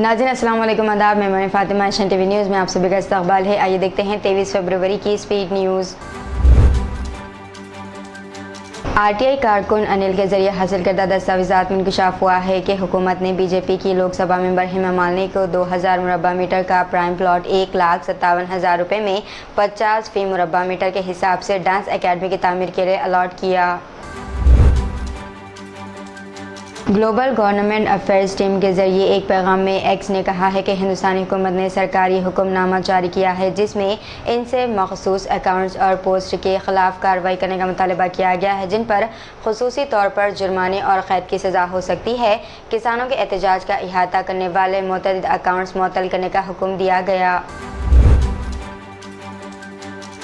नाज़रीन अस्सलाम वालेकुम, आदाब। मैं फातिमा, एशियन टीवी न्यूज़ में आप सभी का इस्तकबाल है। आइए देखते हैं 23 फरवरी की स्पीड न्यूज़। आरटीआई कारकुन अनिल के जरिए हासिल करदा दस्तावेज़ात में इंकशाफ हुआ है कि हुकूमत ने बीजेपी की लोकसभा मेंबर हेमा मालिनी को 2000 मुरब्बा मीटर का प्राइम प्लॉट 1,57,000 रुपये में 50 फी मुरब्बा मीटर के हिसाब से डांस एकेडमी की तामीर के लिए अलॉट किया। ग्लोबल गवर्नमेंट अफेयर्स टीम के जरिए एक पैगाम में एक्स ने कहा है कि हिंदुस्तानी हुकूमत ने सरकारी हुक्मनामा जारी किया है जिसमें इनसे मखसूस अकाउंट्स और पोस्ट के खिलाफ कार्रवाई करने का मुतालबा किया गया है जिन पर खुसूसी तौर पर जुर्माने और कैद की सज़ा हो सकती है। किसानों के एहतजाज का इहाता करने वाले मुतअद्दिद अकाउंट्स मुअत्तल करने का हुक्म दिया गया।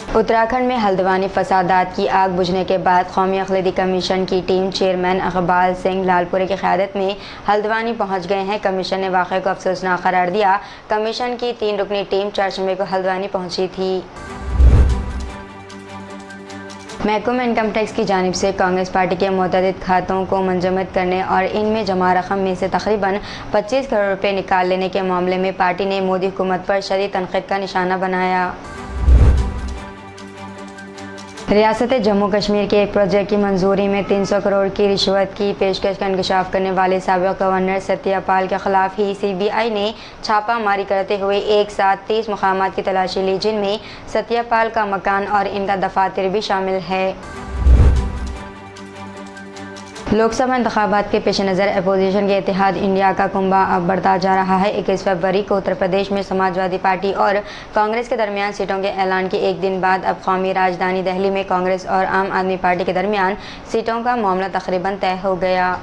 उत्तराखंड में हल्द्वानी फसादात की आग बुझने के बाद कौमी अक़लीती कमीशन की टीम चेयरमैन इकबाल सिंह लालपुरे की क़यादत में हल्द्वानी पहुंच गए हैं। कमीशन ने वाक़े को अफसोसनाक करार दिया। कमीशन की 3 रुकनी टीम 4 जुम्मे को हल्द्वानी पहुंची थी। महकमा इनकम टैक्स की जानिब से कांग्रेस पार्टी के मुतअद्दिद खातों को मुंजमद करने और इनमें जमा रकम में से तकरीबन 25 करोड़ रुपये निकाल लेने के मामले में पार्टी ने मोदी हुकूमत पर शदीद तनक़ीद का निशाना बनाया। रियासत जम्मू कश्मीर के एक प्रोजेक्ट की मंजूरी में 300 करोड़ की रिश्वत की पेशकश का इंकशाफ करने वाले साबिक़ गवर्नर सत्यपाल के खिलाफ ही CBI ने छापा मारी करते हुए एक साथ 30 मकामात की तलाशी ली जिनमें सत्यपाल का मकान और इनका दफातर भी शामिल है। लोकसभा इंतखाबात के पेश नज़र अपोजिशन के इत्तेहाद इंडिया का कुंभा अब बढ़ता जा रहा है। 21 फरवरी को उत्तर प्रदेश में समाजवादी पार्टी और कांग्रेस के दरमियान सीटों के ऐलान के एक दिन बाद अब कौमी राजधानी दिल्ली में कांग्रेस और आम आदमी पार्टी के दरमियान सीटों का मामला तकरीबन तय हो गया।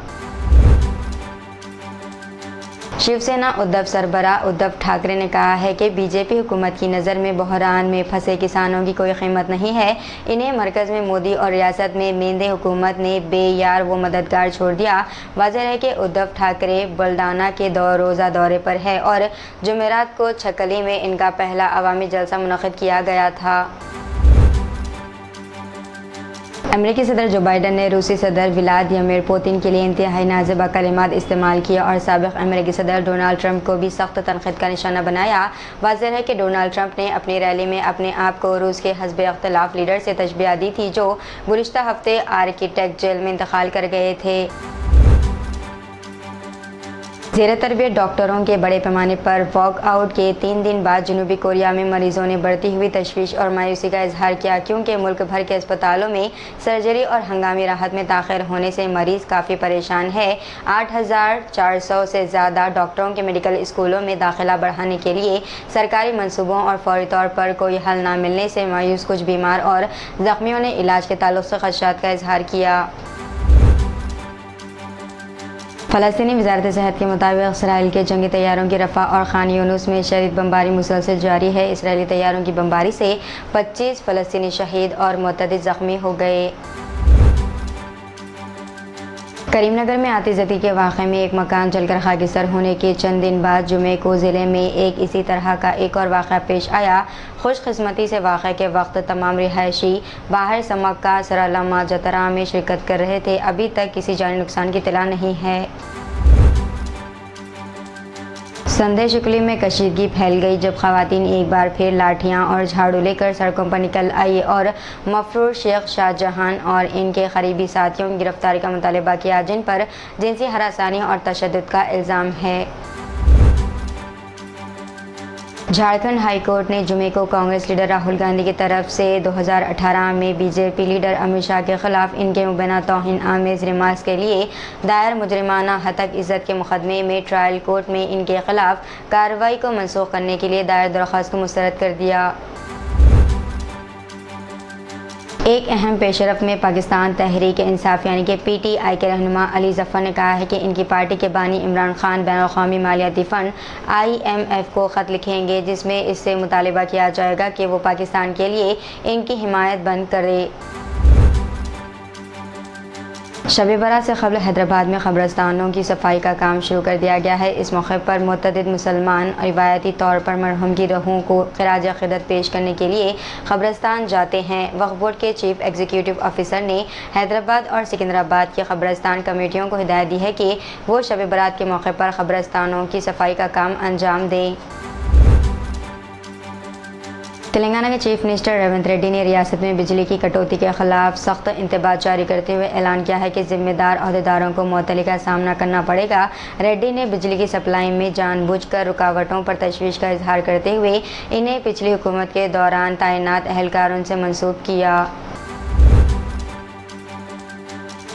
शिवसेना उद्धव सरबराह उद्धव ठाकरे ने कहा है कि बीजेपी हुकूमत की नज़र में बहरान में फंसे किसानों की कोई कीमत नहीं है। इन्हें मरकज़ में मोदी और रियासत में मेंदे हुकूमत ने बेयार व मददगार छोड़ दिया। वाज़ेह है कि उद्धव ठाकरे बुल्डाना के 2 रोज़ा दौरे पर है और जुमेरात को छकली में इनका पहला अवामी जलसा मुनक़िद किया गया था। अमेरिकी सदर जो बाइडन ने रूसी सदर व्लादिमीर पुतिन के लिए इंतहाई नाज़िबा कलिमात इस्तेमाल किए और साबिक़ अमेरिकी सदर डोनाल्ड ट्रंप को भी सख्त तनक़ीद का निशाना बनाया। वाज़ेह है कि डोनाल्ड ट्रंप ने अपनी रैली में अपने आप को रूस के हस्बे इख्तिलाफ लीडर से तशबीह दी थी जो गुज़िश्ता हफ्ते आर्किटेक्ट जेल में इंतकाल कर गए थे। ज़ेर तरबियत डॉक्टरों के बड़े पैमाने पर वॉकआउट के 3 दिन बाद जनूबी कोरिया में मरीजों ने बढ़ती हुई तशवीश और मायूसी का इजहार किया क्योंकि मुल्क भर के अस्पतालों में सर्जरी और हंगामी राहत में ताख़िर होने से मरीज़ काफ़ी परेशान है। 8,400 से ज़्यादा डॉक्टरों के मेडिकल स्कूलों में दाखिला बढ़ाने के लिए सरकारी मंसूबों और फौरी तौर पर कोई हल न मिलने से मायूस कुछ बीमार और ज़ख्मियों ने इलाज के ताल्लुक़ से ख़दशात का इजहार किया। फ़लस्तीनी वज़ारत सेहत के मुताबिक इसराइल के जंगी तैयारों की रफ़ा और खान यूनुस में शदीद बमबारी मुसलसल जारी है। इसराइली तैयारों की बमबारी से 25 फ़लस्तीनी शहीद और मुतअद्दिद ज़ख्मी हो गए। करीमनगर में आतिशबाज़ी के वाक़े में एक मकान जलकर खाकिसर होने के चंद दिन बाद जुमे को ज़िले में एक इसी तरह का एक और वाक़ा पेश आया। खुशकिस्मती से वाक़े के वक्त तमाम रिहायशी बाहर समक का सरलमा जतरा में शिरकत कर रहे थे। अभी तक किसी जानी नुकसान की इत्तला नहीं है। संदेश शिकली में कशीदगी फैल गई जब ख़वातीन एक बार फिर लाठियां और झाड़ू लेकर सड़कों पर निकल आई और मफरूर शेख शाहजहां और इनके करीबी साथियों की गिरफ्तारी का मुतालबा किया जिन पर जिनसी हरासानी और तशद्दुद का इल्ज़ाम है। झारखंड हाई कोर्ट ने जुमे को कांग्रेस लीडर राहुल गांधी की तरफ से 2018 में बीजेपी लीडर अमित शाह के खिलाफ इनके मुबैना तौहीन आमेज़ रिमार्क्स के लिए दायर मुजरिमाना हतक इज़्ज़त के मुकदमे में ट्रायल कोर्ट में इनके खिलाफ कार्रवाई को मनसूख करने के लिए दायर दरख्वास्त को मुस्तरद कर दिया। एक अहम पेशरफ में पाकिस्तान तहरीक इंसाफ यानी कि PTI के रहनुमा अली ज़फ़र ने कहा है कि इनकी पार्टी के बानी इमरान खान बैनुल-अक़वामी मालियाती फ़ंड IMF को ख़त लिखेंगे जिसमें इससे मुतालबा किया जाएगा कि वो पाकिस्तान के लिए इनकी हिमायत बंद करे। शब बारात से कबल हैदराबाद में कब्रस्तानों की सफाई का काम शुरू कर दिया गया है। इस मौके पर मुतअद्दिद मुसलमान रिवायती तौर पर मरहूम की रूहों को खिराज अक़ीदत पेश करने के लिए कब्रस्तान जाते हैं। वक्फ बोर्ड के चीफ एग्जीक्यूटिव ऑफिसर ने हैदराबाद और सिकंदराबाद की कब्रस्तान कमेटियों को हिदायत दी है कि वो शब बारात के मौके पर कब्रस्तानों की सफाई का काम अंजाम दें। तेलंगाना के चीफ मिनिस्टर रेवंत रेड्डी ने रियासत में बिजली की कटौती के खिलाफ सख्त इंतबाह जारी करते हुए ऐलान किया है कि जिम्मेदार अहदेदारों को मुअत्तली का सामना करना पड़ेगा। रेड्डी ने बिजली की सप्लाई में जानबूझकर रुकावटों पर तशवीश का इजहार करते हुए इन्हें पिछली हुकूमत के दौरान तैनात एहलकारों से मंसूब किया।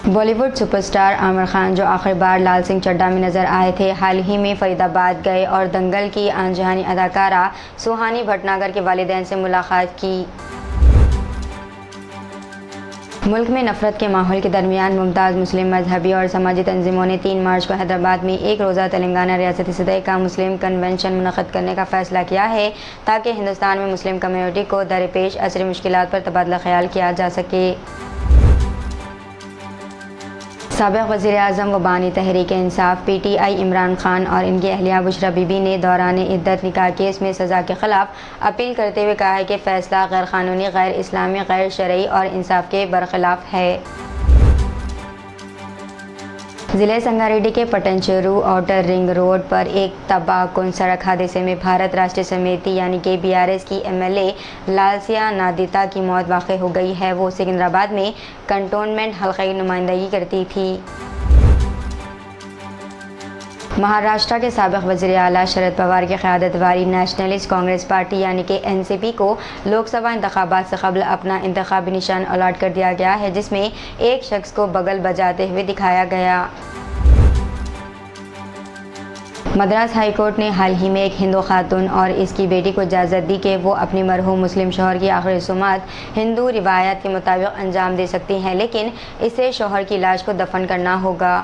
बॉलीवुड सुपरस्टार आमिर खान जो आखिरी बार लाल सिंह चड्ढा में नजर आए थे, हाल ही में फरीदाबाद गए और दंगल की आनजहानी अदाकारा सुहानी भटनागर के वालिदैन से मुलाकात की। मुल्क में नफरत के माहौल के दरमियान मुमताज़ मुस्लिम मजहबी और समाजी तंजीमों ने 3 मार्च को हैदराबाद में एक रोज़ा तेलंगाना रियासती सतह का मुस्लिम कन्वेंशन मुनक़्क़द करने का फ़ैसला किया है ताकि हिंदुस्तान में मुस्लिम कम्यूनिटी को दरपेश असरी मुश्किलात पर तबादला ख्याल किया जा सके। साबिक़ वज़ीर आज़म व बानी तहरीक इंसाफ PTI इमरान खान और इनकी अहलिया बुशरा बीबी ने दौरान इद्दत निकाह केस में सज़ा के ख़िलाफ़ अपील करते हुए कहा है कि फ़ैसला गैर क़ानूनी, गैर इस्लामी, गैर शरई और इंसाफ के बरख़िलाफ़ है। ज़िले संगारेड्डी के पटनचेरू आउटर रिंग रोड पर एक तबाहकुन सड़क हादसे में भारत राष्ट्रीय समिति यानी कि BRS की MLA लालसिया नादिता की मौत वाक़ हो गई है। वो सिकंदराबाद में कंटोनमेंट हल्के की नुमाइंदगी करती थी। महाराष्ट्र के साबिक़ वज़ीर आला शरद पवार की क़यादत वाली नेशनलिस्ट कांग्रेस पार्टी यानी कि NCP को लोकसभा इंतखाबात से कबल अपना इंतखाबी निशान अलॉट कर दिया गया है, जिसमें एक शख्स को बगल बजाते हुए दिखाया गया। मद्रास हाई कोर्ट ने हाल ही में एक हिंदू खातून और इसकी बेटी को इजाज़त दी कि वो अपनी मरहूम मुस्लिम शौहर की आखिरी रसूमात हिंदू रिवायत के मुताबिक अंजाम दे सकती हैं, लेकिन इसे शौहर की लाश को दफन करना होगा।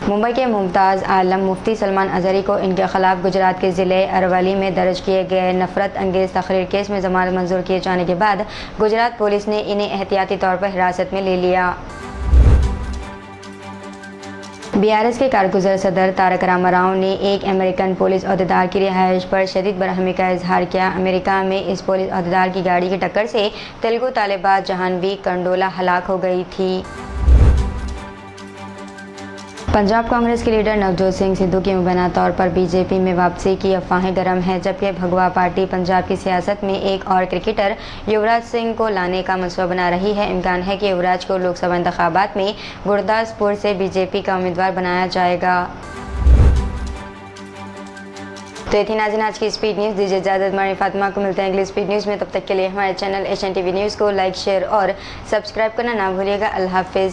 मुंबई के मुमताज़ आलम मुफ्ती सलमान अज़हरी को इनके खिलाफ गुजरात के ज़िले अरवली में दर्ज किए गए नफरत अंगेज़ तकरीर केस में ज़मानत मंजूर किए जाने के बाद गुजरात पुलिस ने इन्हें एहतियाती तौर पर हिरासत में ले लिया। BRS के कारगुज़र सदर तारक रामा राव ने एक अमेरिकन पुलिस अहदेदार की रिहाइश पर शदीद बरहमी का इजहार किया। अमेरिका में इस पुलिस अहदेदार की गाड़ी की टक्कर से तेलुगु तालिबान जहानवी कंडोला हलाक हो गई थी। पंजाब कांग्रेस के लीडर नवजोत सिंह सिद्धू की मुबैना तौर पर BJP में वापसी की अफवाहें गर्म हैं, जबकि भगवा पार्टी पंजाब की सियासत में एक और क्रिकेटर युवराज सिंह को लाने का मंसूबा बना रही है। इम्कान है कि युवराज को लोकसभा इंतखाबात में गुरदासपुर से BJP का उम्मीदवार बनाया जाएगा। तो ये थी नाज़रीन आज की स्पीड न्यूज़। दीजिए इजाज़त, हमारी फातिमा को मिलते हैं अगली स्पीड न्यूज़ में। तब तक के लिए हमारे चैनल HNTV न्यूज़ को लाइक, शेयर और सब्सक्राइब करना ना भूलिएगा। अल्लाह हाफ़िज़।